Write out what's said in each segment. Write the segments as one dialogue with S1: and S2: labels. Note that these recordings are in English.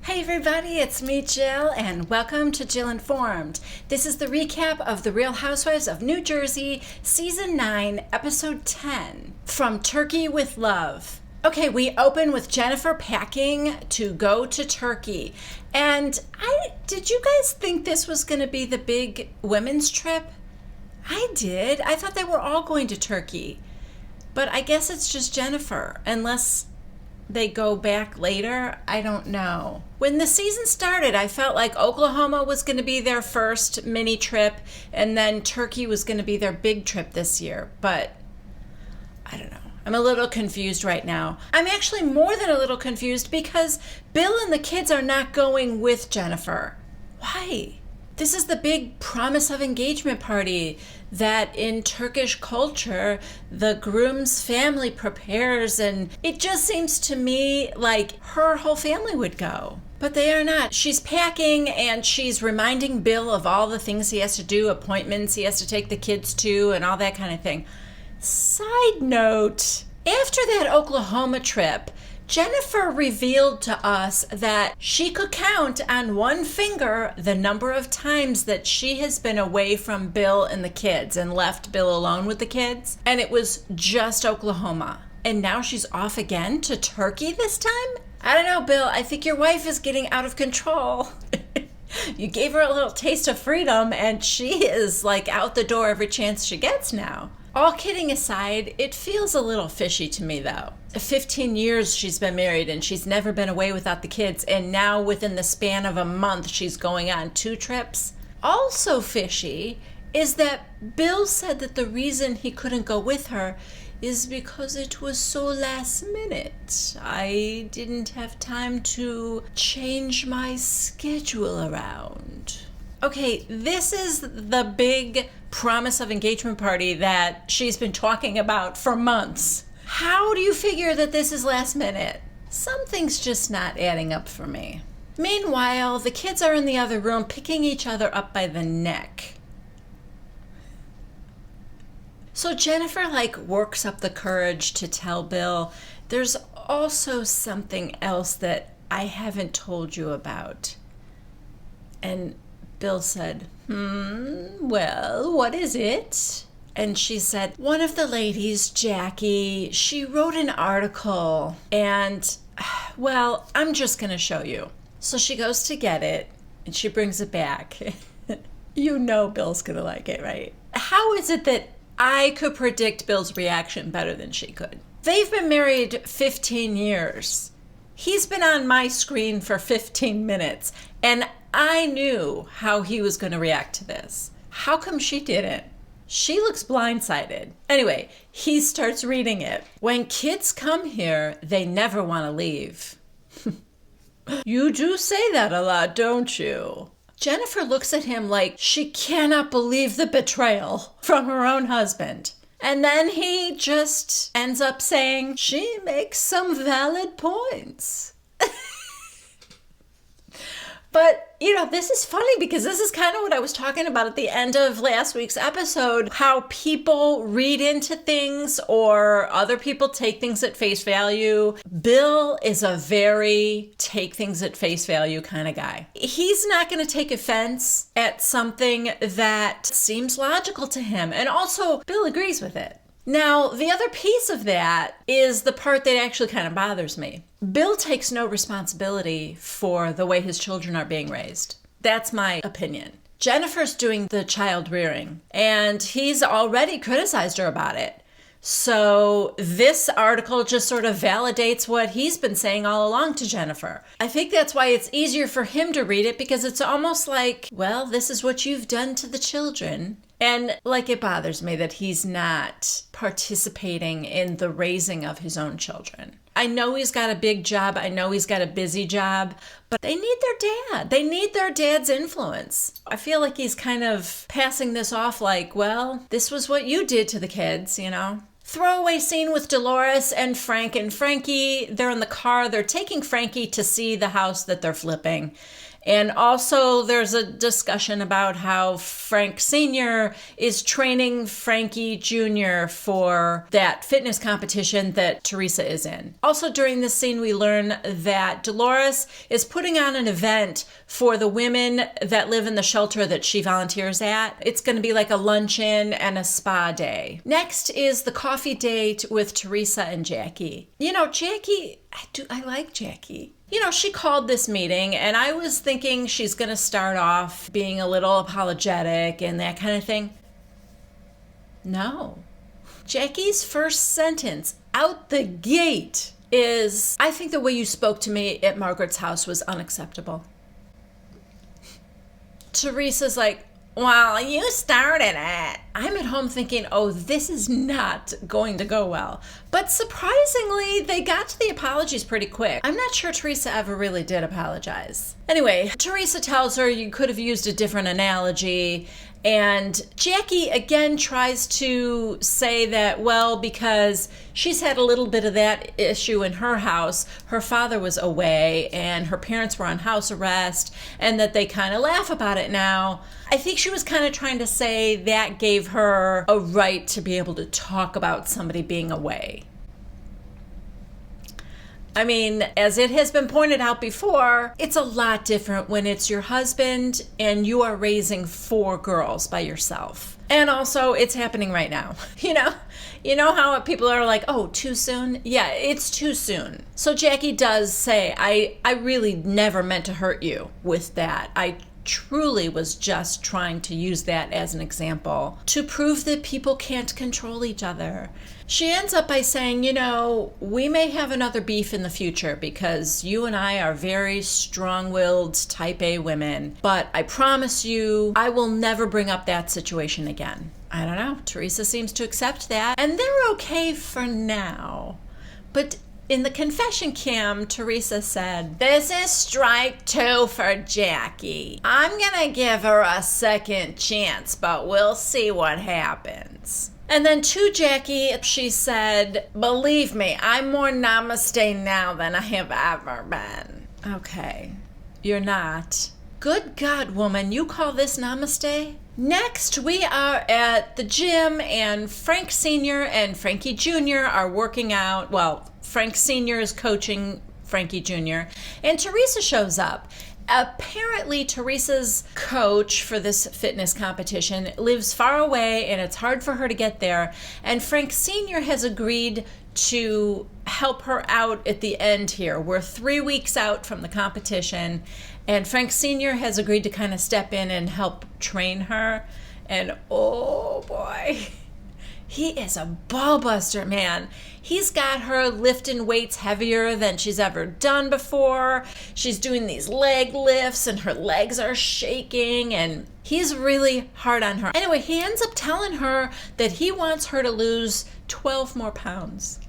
S1: Hey everybody, it's me Jill and welcome to Jill Informed. This is the recap of The Real Housewives of New Jersey, Season 9, Episode 10, From Turkey with Love. Okay, we open with Jennifer packing to go to Turkey. And did you guys think this was going to be the big women's trip? I did. I thought they were all going to Turkey. But I guess it's just Jennifer, unless they go back later. I don't know. When the season started, I felt like Oklahoma was going to be their first mini trip, and then Turkey was going to be their big trip this year. But I don't know. I'm a little confused right now. I'm actually more than a little confused because Bill and the kids are not going with Jennifer. Why? This is the big promise of engagement party that in Turkish culture, the groom's family prepares, and it just seems to me like her whole family would go. But they are not. She's packing and she's reminding Bill of all the things he has to do, appointments he has to take the kids to, and all that kind of thing. Side note, after that Oklahoma trip, Jennifer revealed to us that she could count on one finger the number of times that she has been away from Bill and the kids and left Bill alone with the kids. And it was just Oklahoma. And now she's off again to Turkey this time? I don't know, Bill. I think your wife is getting out of control. You gave her a little taste of freedom and she is like out the door every chance she gets now. All kidding aside, it feels a little fishy to me though. 15 years she's been married and she's never been away without the kids, and now within the span of a month she's going on 2 trips. Also fishy is that Bill said that the reason he couldn't go with her is because it was so last minute. I didn't have time to change my schedule around. Okay, this is the big promise of engagement party that she's been talking about for months. How do you figure that this is last minute? Something's just not adding up for me. Meanwhile, the kids are in the other room picking each other up by the neck. So Jennifer works up the courage to tell Bill, there's also something else that I haven't told you about. And Bill said, well, what is it? And she said, one of the ladies, Jackie, she wrote an article and, well, I'm just going to show you. So she goes to get it and she brings it back. You know Bill's going to like it, right? How is it that I could predict Bill's reaction better than she could? They've been married 15 years. He's been on my screen for 15 minutes, and I knew how he was going to react to this. How come she didn't? She looks blindsided. Anyway, he starts reading it. When kids come here, they never want to leave. You do say that a lot, don't you? Jennifer looks at him like she cannot believe the betrayal from her own husband. And then he just ends up saying, she makes some valid points. But, this is funny because this is kind of what I was talking about at the end of last week's episode, how people read into things or other people take things at face value. Bill is a very take things at face value kind of guy. He's not going to take offense at something that seems logical to him. And also, Bill agrees with it. Now, the other piece of that is the part that actually kind of bothers me. Bill takes no responsibility for the way his children are being raised. That's my opinion. Jennifer's doing the child rearing, and he's already criticized her about it. So this article just sort of validates what he's been saying all along to Jennifer. I think that's why it's easier for him to read it, because it's almost like, well, this is what you've done to the children. And it bothers me that he's not participating in the raising of his own children. I know he's got a big job. I know he's got a busy job, but they need their dad. They need their dad's influence. I feel like he's kind of passing this off like, well, this was what you did to the kids, Throwaway scene with Dolores and Frank and Frankie. They're in the car. They're taking Frankie to see the house that they're flipping. And also there's a discussion about how Frank Sr. is training Frankie Jr. for that fitness competition that Teresa is in. Also during this scene, we learn that Dolores is putting on an event for the women that live in the shelter that she volunteers at. It's going to be like a luncheon and a spa day. Next is the coffee date with Teresa and Jackie. You know, Jackie, I like Jackie. You know, she called this meeting and I was thinking she's going to start off being a little apologetic and that kind of thing. No. Jackie's first sentence out the gate is, I think the way you spoke to me at Margaret's house was unacceptable. Teresa's like, well, you started it. I'm at home thinking, oh, this is not going to go well. But surprisingly, they got to the apologies pretty quick. I'm not sure Teresa ever really did apologize. Anyway, Teresa tells her you could have used a different analogy. And Jackie again tries to say that, well, because she's had a little bit of that issue in her house. Her father was away and her parents were on house arrest and that they kind of laugh about it now. I think she was kind of trying to say that gave her a right to be able to talk about somebody being away. I mean, as it has been pointed out before, it's a lot different when it's your husband and you are raising 4 girls by yourself. And also, it's happening right now. You know how people are like, oh, too soon? Yeah, it's too soon. So Jackie does say, I really never meant to hurt you with that. I truly was just trying to use that as an example to prove that people can't control each other. She ends up by saying, you know, we may have another beef in the future because you and I are very strong-willed type A women, but I promise you I will never bring up that situation again. I don't know. Teresa seems to accept that, and they're okay for now. But in the confession cam, Teresa said, this is strike 2 for Jackie. I'm gonna give her a second chance, but we'll see what happens. And then to Jackie, she said, believe me, I'm more namaste now than I have ever been. Okay, you're not. Good God, woman, you call this namaste? Next, we are at the gym and Frank Sr. and Frankie Jr. are working out. Well, Frank Sr. is coaching Frankie Jr. and Teresa shows up. Apparently, Teresa's coach for this fitness competition lives far away and it's hard for her to get there. And Frank Sr. has agreed to help her out at the end here. We're 3 weeks out from the competition and Frank Sr. has agreed to kind of step in and help train her. And oh boy, he is a ball buster, man. He's got her lifting weights heavier than she's ever done before. She's doing these leg lifts and her legs are shaking and he's really hard on her. Anyway, he ends up telling her that he wants her to lose 12 more pounds.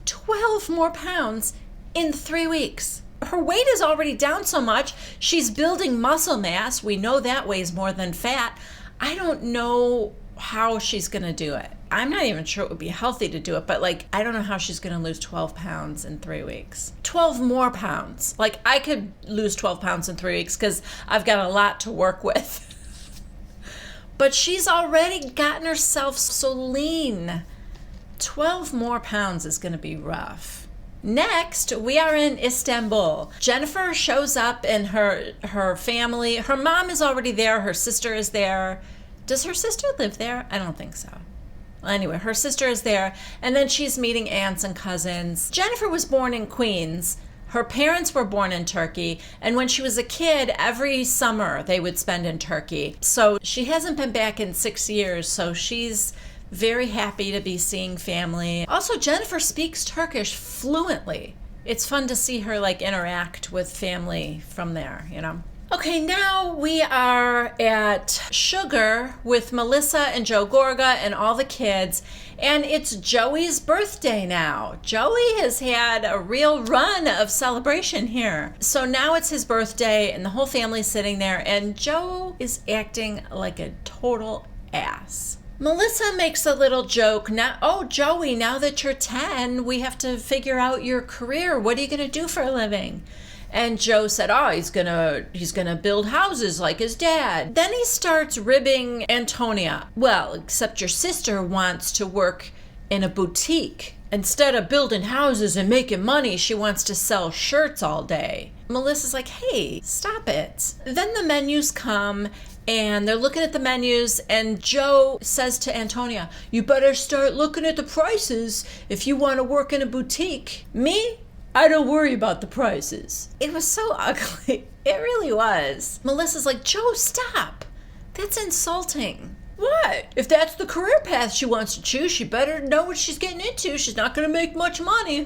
S1: 12 more pounds in 3 weeks. Her weight is already down so much. She's building muscle mass. We know that weighs more than fat. I don't know how she's going to do it. I'm not even sure it would be healthy to do it, but I don't know how she's going to lose 12 pounds in 3 weeks. 12 more pounds. I could lose 12 pounds in 3 weeks because I've got a lot to work with. But she's already gotten herself so lean. 12 more pounds is going to be rough. Next, we are in Istanbul. Jennifer shows up and her family. Her mom is already there. Her sister is there. Does her sister live there? I don't think so. Anyway, her sister is there, and then she's meeting aunts and cousins. Jennifer was born in Queens. Her parents were born in Turkey, and when she was a kid, every summer they would spend in Turkey. So she hasn't been back in 6 years, so she's very happy to be seeing family. Also, Jennifer speaks Turkish fluently. It's fun to see her interact with family from there, you know? Okay, now we are at Sugar with Melissa and Joe Gorga and all the kids, and it's Joey's birthday now. Joey has had a real run of celebration here. So now it's his birthday and the whole family's sitting there, and Joe is acting like a total ass. Melissa makes a little joke. Now, oh, Joey, now that you're 10, we have to figure out your career. What are you going to do for a living? And Joe said, oh, he's gonna build houses like his dad. Then he starts ribbing Antonia. Well, except your sister wants to work in a boutique. Instead of building houses and making money, she wants to sell shirts all day. Melissa's like, hey, stop it. Then the menus come, and they're looking at the menus, and Joe says to Antonia, you better start looking at the prices if you want to work in a boutique. Me? I don't worry about the prices. It was so ugly. It really was. Melissa's like, Joe, stop. That's insulting. What? If that's the career path she wants to choose, she better know what she's getting into. She's not going to make much money.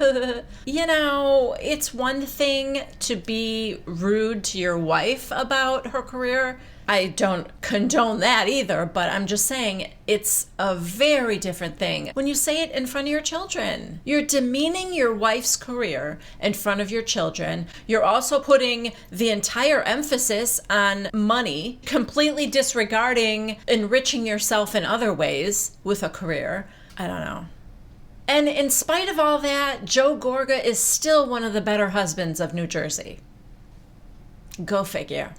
S1: You know, it's one thing to be rude to your wife about her career. I don't condone that either, but I'm just saying it's a very different thing when you say it in front of your children. You're demeaning your wife's career in front of your children. You're also putting the entire emphasis on money, completely disregarding enriching yourself in other ways with a career. I don't know. And in spite of all that, Joe Gorga is still one of the better husbands of New Jersey. Go figure.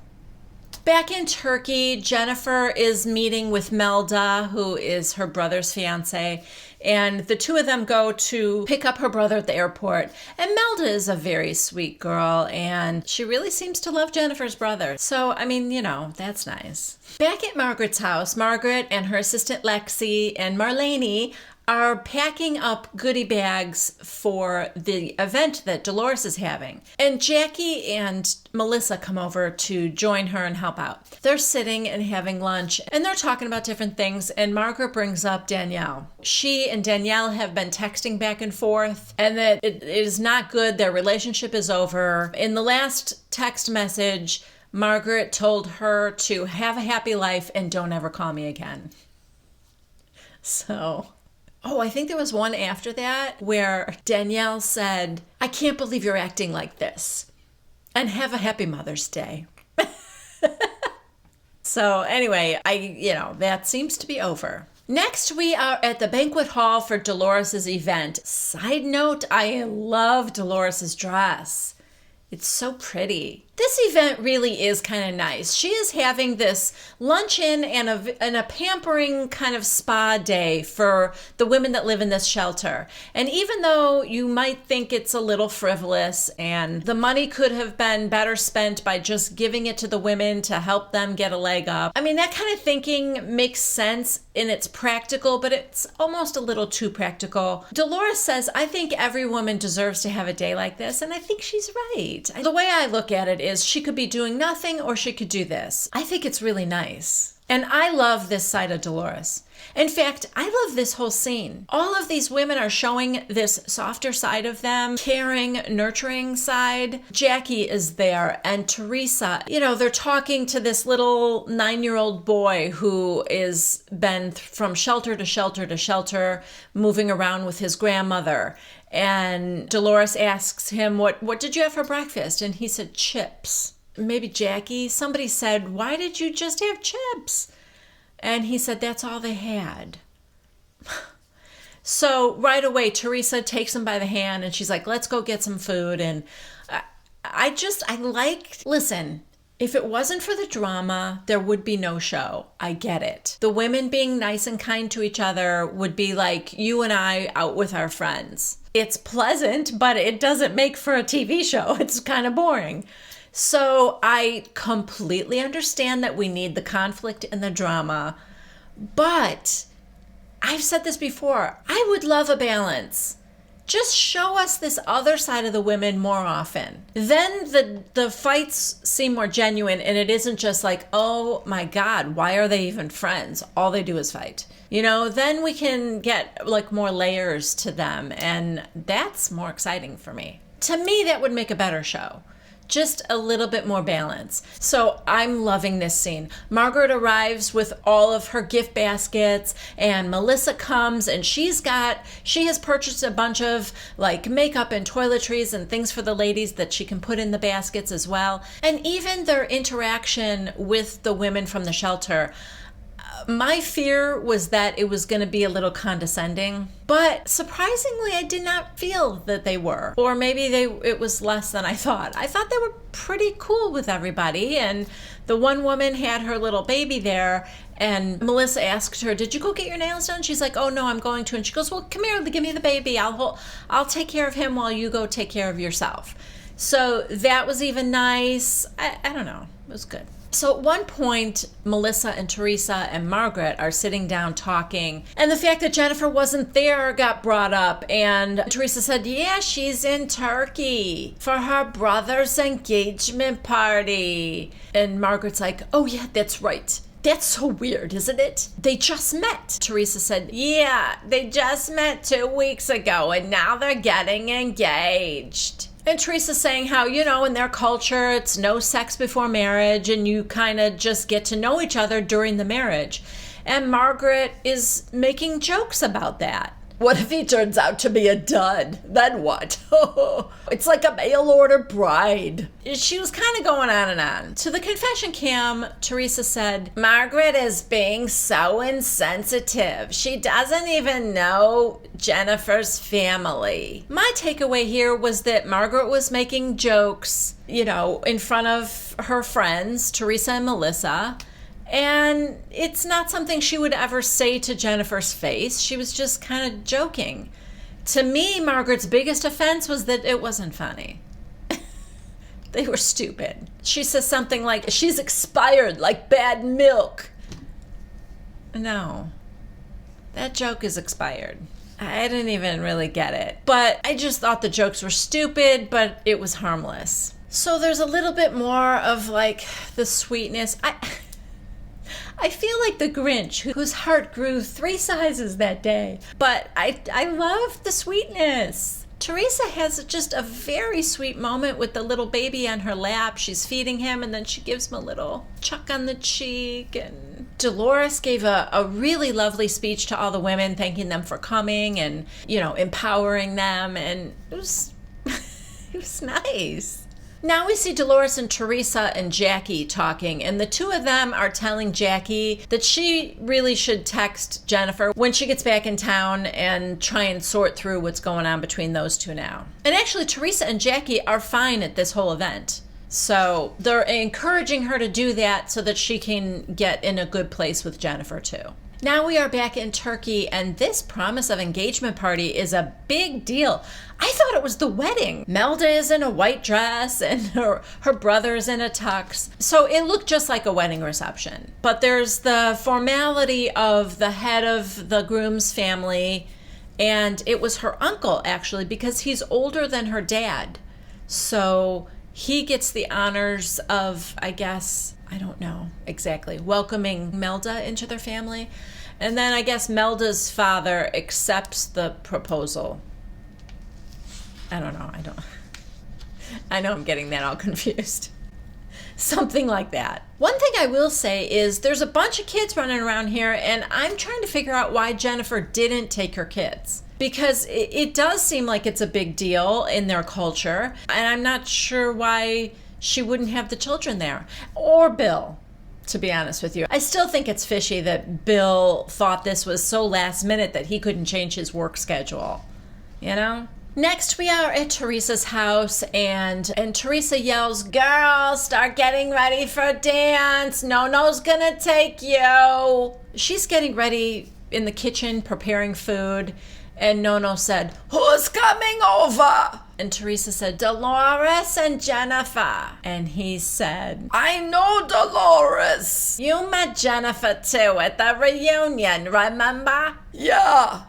S1: Back in Turkey, Jennifer is meeting with Melda, who is her brother's fiance, and the two of them go to pick up her brother at the airport. And Melda is a very sweet girl, and she really seems to love Jennifer's brother. So, I mean, you know, that's nice. Back at Margaret's house, Margaret and her assistant Lexi and Marlene are packing up goodie bags for the event that Dolores is having. And Jackie and Melissa come over to join her and help out. They're sitting and having lunch, and they're talking about different things, and Margaret brings up Danielle. She and Danielle have been texting back and forth, and that it is not good. Their relationship is over. In the last text message, Margaret told her to have a happy life and don't ever call me again. So... oh, I think there was one after that where Danielle said, I can't believe you're acting like this. And have a happy Mother's Day. So anyway, that seems to be over. Next, we are at the banquet hall for Dolores' event. Side note, I love Dolores' dress. It's so pretty. This event really is kind of nice. She is having this luncheon and a pampering kind of spa day for the women that live in this shelter. And even though you might think it's a little frivolous and the money could have been better spent by just giving it to the women to help them get a leg up, I mean, that kind of thinking makes sense and it's practical, but it's almost a little too practical. Dolores says, I think every woman deserves to have a day like this, and I think she's right. The way I look at it is she could be doing nothing or she could do this. I think it's really nice. And I love this side of Dolores. In fact, I love this whole scene. All of these women are showing this softer side of them, caring, nurturing side. Jackie is there and Teresa. You know, they're talking to this little 9-year-old boy who is been from shelter to shelter to shelter, moving around with his grandmother. And Dolores asks him, what did you have for breakfast? And he said, chips. Maybe Jackie, somebody said, why did you just have chips? And he said, that's all they had. So right away, Teresa takes him by the hand and she's like, let's go get some food. And listen, if it wasn't for the drama, there would be no show. I get it. The women being nice and kind to each other would be like you and I out with our friends. It's pleasant, but it doesn't make for a TV show. It's kind of boring. So I completely understand that we need the conflict and the drama, but I've said this before, I would love a balance. Just show us this other side of the women more often. Then the fights seem more genuine and it isn't just like, oh my God, why are they even friends? All they do is fight. You know, then we can get like more layers to them and that's more exciting for me. To me, that would make a better show. Just a little bit more balance. So I'm loving this scene. Margaret arrives with all of her gift baskets and Melissa comes and she has purchased a bunch of like makeup and toiletries and things for the ladies that she can put in the baskets as well. And even their interaction with the women from the shelter, My fear was that it was going to be a little condescending, but surprisingly, I did not feel that they were. Or maybe it was less than I thought. I thought they were pretty cool with everybody, and the one woman had her little baby there, and Melissa asked her, "Did you go get your nails done?" She's like, "Oh no, I'm going to." And she goes, "Well, come here, give me the baby. I'll take care of him while you go take care of yourself." So that was even nice. I don't know. It was good. So at one point, Melissa and Teresa and Margaret are sitting down talking, and the fact that Jennifer wasn't there got brought up, and Teresa said, "Yeah, she's in Turkey for her brother's engagement party." And Margaret's like, "Oh yeah, that's right. That's so weird, isn't it? They just met." Teresa said, "Yeah, they just met 2 weeks ago, and now they're getting engaged." And Teresa's saying how, in their culture, it's no sex before marriage, and you kind of just get to know each other during the marriage. And Margaret is making jokes about that. What if he turns out to be a dud? Then what? It's like a mail order bride. She was kind of going on and on. To the confession cam, Teresa said, "Margaret is being so insensitive. She doesn't even know Jennifer's family." My takeaway here was that Margaret was making jokes, in front of her friends, Teresa and Melissa. And it's not something she would ever say to Jennifer's face. She was just kind of joking. To me, Margaret's biggest offense was that it wasn't funny. They were stupid. She says something like, "She's expired like bad milk." No, that joke is expired. I didn't even really get it. But I just thought the jokes were stupid, but it was harmless. So there's a little bit more of the sweetness. I feel like the Grinch whose heart grew 3 sizes that day. But I love the sweetness. Teresa has just a very sweet moment with the little baby on her lap. She's feeding him, and then she gives him a little chuck on the cheek. And Dolores gave a really lovely speech to all the women, thanking them for coming and, empowering them. And it was nice. Now we see Dolores and Teresa and Jackie talking, and the two of them are telling Jackie that she really should text Jennifer when she gets back in town and try and sort through what's going on between those two now. And actually, Teresa and Jackie are fine at this whole event. So they're encouraging her to do that so that she can get in a good place with Jennifer too. Now we are back in Turkey, and this promise of engagement party is a big deal. I thought it was the wedding. Melda is in a white dress, and her brother is in a tux. So it looked just like a wedding reception. But there's the formality of the head of the groom's family, and it was her uncle, actually, because he's older than her dad. So he gets the honors of, I guess, I don't know exactly, welcoming Melda into their family. And then I guess Melda's father accepts the proposal. I don't know. I know I'm getting that all confused. Something like that. One thing I will say is there's a bunch of kids running around here, and I'm trying to figure out why Jennifer didn't take her kids. Because it does seem like it's a big deal in their culture, and I'm not sure why she wouldn't have the children there. Or Bill, to be honest with you. I still think it's fishy that Bill thought this was so last minute that he couldn't change his work schedule. Next, we are at Teresa's house, and Teresa yells, "Girls, start getting ready for dance. Nono's gonna take you." She's getting ready in the kitchen, preparing food, and Nono said, "Who's coming over?" And Teresa said, "Dolores and Jennifer." And he said, "I know Dolores. You met Jennifer too at the reunion, remember?" "Yeah."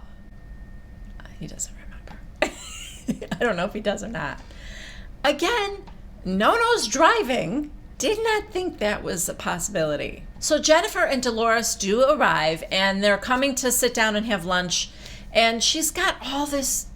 S1: He doesn't remember. I don't know if he does or not. Again, Nono's driving. Did not think that was a possibility. So Jennifer and Dolores do arrive, and they're coming to sit down and have lunch. And she's got all this,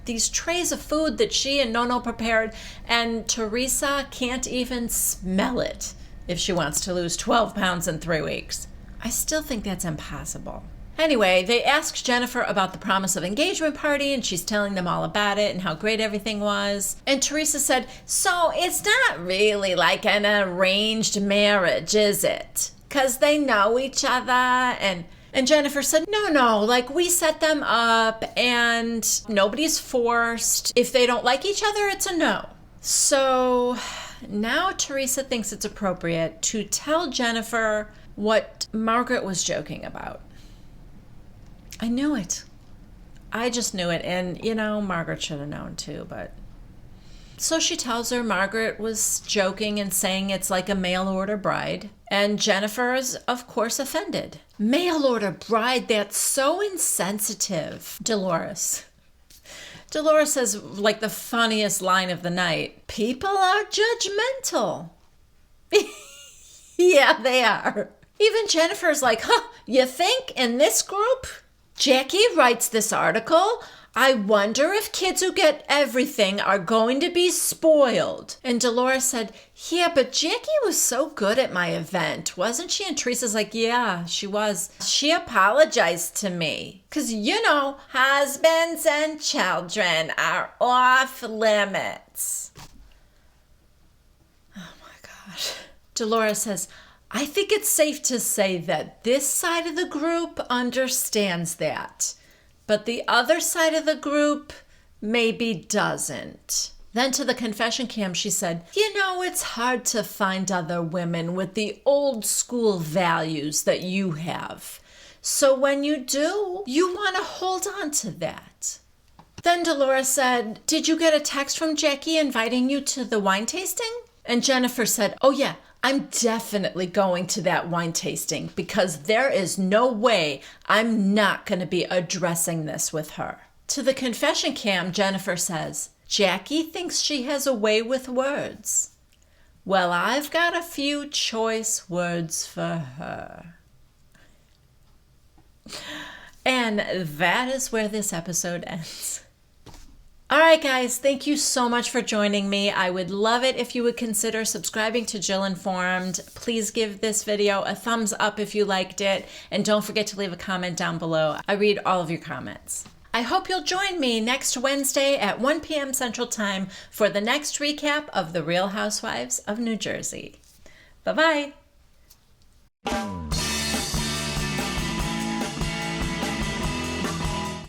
S1: these trays of food that she and Nono prepared, and Teresa can't even smell it if she wants to lose 12 pounds in 3 weeks. I still think that's impossible. Anyway, they asked Jennifer about the promise of engagement party, and she's telling them all about it and how great everything was. And Teresa said, "So it's not really like an arranged marriage, is it?" because they know each other. And Jennifer said, no, like we set them up and nobody's forced. If they don't like each other, it's a no. So now Teresa thinks it's appropriate to tell Jennifer what Margaret was joking about. I knew it. I just knew it. And, Margaret should have known too, but. So she tells her Margaret was joking and saying it's like a mail order bride. And Jennifer is, of course, offended. Mail order bride, that's so insensitive, Dolores. Dolores says, like the funniest line of the night, people are judgmental. Yeah, they are. Even Jennifer's like, you think in this group? Jackie writes this article. I wonder if kids who get everything are going to be spoiled. And Dolores said, yeah, but Jackie was so good at my event, wasn't she? And Teresa's like, yeah, she was. She apologized to me. Because, husbands and children are off limits. Oh my gosh. Dolores says, I think it's safe to say that this side of the group understands that. But the other side of the group maybe doesn't. Then to the confession cam, she said, it's hard to find other women with the old school values that you have. So when you do, you want to hold on to that. Then Dolores said, did you get a text from Jackie inviting you to the wine tasting? And Jennifer said, oh yeah, I'm definitely going to that wine tasting because there is no way I'm not going to be addressing this with her. To the confession cam, Jennifer says, Jackie thinks she has a way with words. Well, I've got a few choice words for her. And that is where this episode ends. All right, guys, thank you so much for joining me. I would love it if you would consider subscribing to Jill Informed. Please give this video a thumbs up if you liked it, and don't forget to leave a comment down below. I read all of your comments. I hope you'll join me next Wednesday at 1 p.m. Central Time for the next recap of The Real Housewives of New Jersey. Bye-bye.